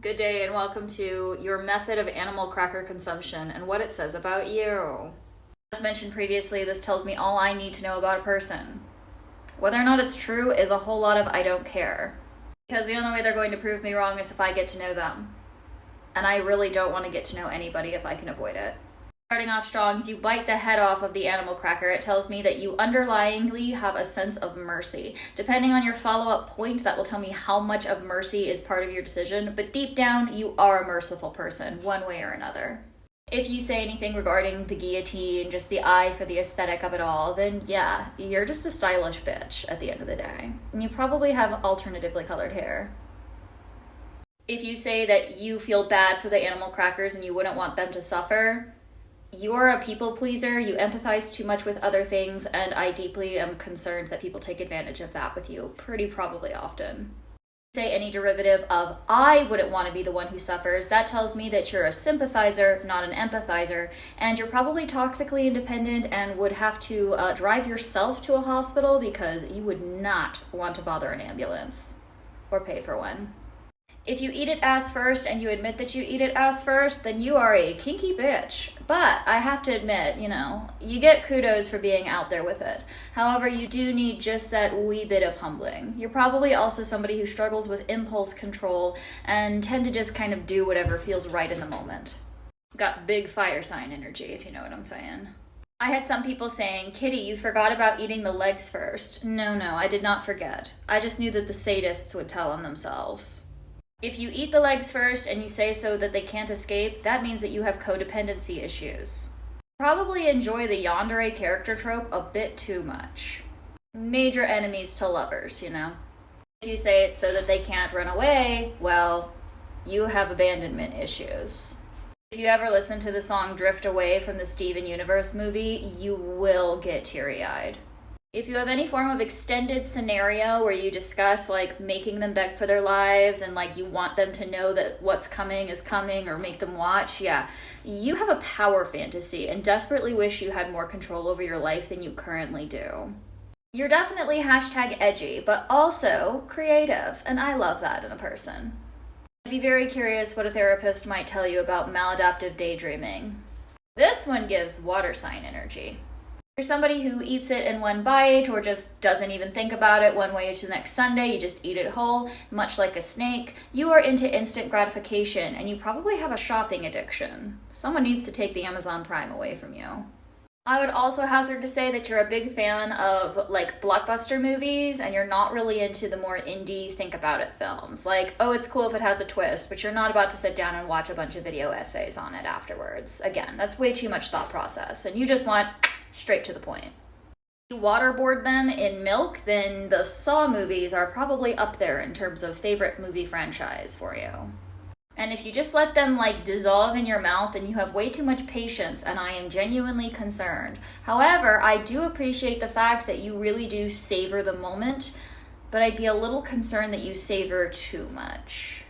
Good day and welcome to your method of animal cracker consumption and what it says about you. As mentioned previously, this tells me all I need to know about a person. Whether or not it's true is a whole lot of I don't care. Because the only way they're going to prove me wrong is if I get to know them. And I really don't want to get to know anybody if I can avoid it. Starting off strong, if you bite the head off of the animal cracker, it tells me that you underlyingly have a sense of mercy. Depending on your follow-up point, that will tell me how much of mercy is part of your decision, but deep down, you are a merciful person, one way or another. If you say anything regarding the guillotine, just the eye for the aesthetic of it all, then yeah, you're just a stylish bitch at the end of the day. And you probably have alternatively colored hair. If you say that you feel bad for the animal crackers and you wouldn't want them to suffer, you're a people pleaser, you empathize too much with other things, and I deeply am concerned that people take advantage of that with you pretty probably often. Say any derivative of I wouldn't want to be the one who suffers, that tells me that you're a sympathizer, not an empathizer, and you're probably toxically independent and would have to drive yourself to a hospital because you would not want to bother an ambulance or pay for one. If you eat it ass first and you admit that you eat it ass first, then you are a kinky bitch. But I have to admit, you get kudos for being out there with it. However, you do need just that wee bit of humbling. You're probably also somebody who struggles with impulse control and tend to just kind of do whatever feels right in the moment. Got big fire sign energy, if you know what I'm saying. I had some people saying, Kitty, you forgot about eating the legs first. No, I did not forget. I just knew that the sadists would tell on themselves. If you eat the legs first and you say so that they can't escape, that means that you have codependency issues. Probably enjoy the yandere character trope a bit too much. Major enemies to lovers, If you say it's so that they can't run away, well, you have abandonment issues. If you ever listen to the song Drift Away from the Steven Universe movie, you will get teary-eyed. If you have any form of extended scenario where you discuss making them beg for their lives and you want them to know that what's coming is coming or make them watch, yeah, you have a power fantasy and desperately wish you had more control over your life than you currently do. You're definitely #edgy, but also creative, and I love that in a person. I'd be very curious what a therapist might tell you about maladaptive daydreaming. This one gives water sign energy. You're somebody who eats it in one bite or just doesn't even think about it one way to the next Sunday, you just eat it whole, much like a snake. You are into instant gratification and you probably have a shopping addiction. Someone needs to take the Amazon Prime away from you. I would also hazard to say that you're a big fan of blockbuster movies and you're not really into the more indie think about it films. It's cool if it has a twist, but you're not about to sit down and watch a bunch of video essays on it afterwards. Again, that's way too much thought process and you just want straight to the point. If you waterboard them in milk, then the Saw movies are probably up there in terms of favorite movie franchise for you. And if you just let them dissolve in your mouth, then you have way too much patience, and I am genuinely concerned. However, I do appreciate the fact that you really do savor the moment, but I'd be a little concerned that you savor too much.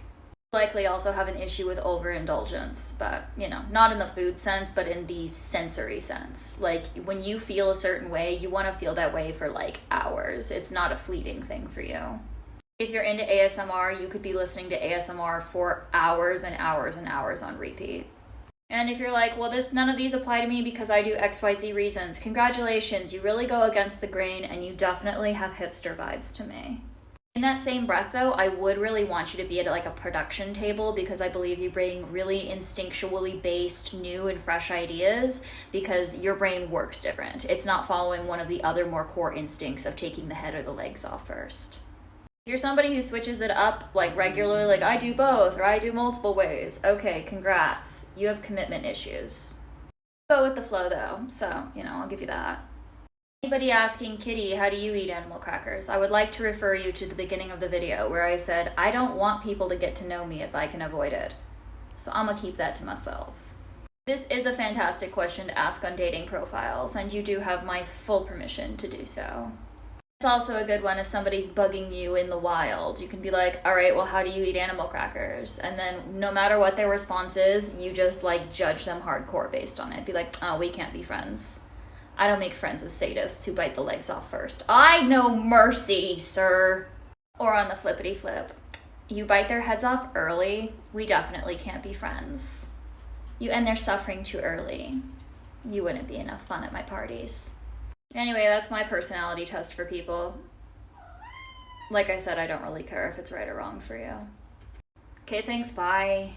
Likely also have an issue with overindulgence, but not in the food sense, but in the sensory sense. When you feel a certain way, you want to feel that way for hours. It's not a fleeting thing for you. If you're into ASMR, you could be listening to ASMR for hours and hours and hours on repeat. And if you're none of these apply to me because I do XYZ reasons, congratulations, you really go against the grain and you definitely have hipster vibes to me. In that same breath, though, I would really want you to be at a production table because I believe you bring really instinctually based, new and fresh ideas because your brain works different. It's not following one of the other more core instincts of taking the head or the legs off first. If you're somebody who switches it up regularly, I do both or I do multiple ways, okay, congrats. You have commitment issues. Go with the flow, though, so, I'll give you that. Anybody asking, Kitty, how do you eat animal crackers? I would like to refer you to the beginning of the video where I said, I don't want people to get to know me if I can avoid it. So I'm gonna keep that to myself. This is a fantastic question to ask on dating profiles, and you do have my full permission to do so. It's also a good one if somebody's bugging you in the wild. You can be like, all right, well, how do you eat animal crackers? And then no matter what their response is, you just judge them hardcore based on it. Be like, oh, we can't be friends. I don't make friends with sadists who bite the legs off first. I know mercy, sir. Or on the flippity flip, You bite their heads off early, we definitely can't be friends. You end their suffering too early. You wouldn't be enough fun at my parties. Anyway, that's my personality test for people. Like I said, I don't really care if it's right or wrong for you. Okay, thanks, bye.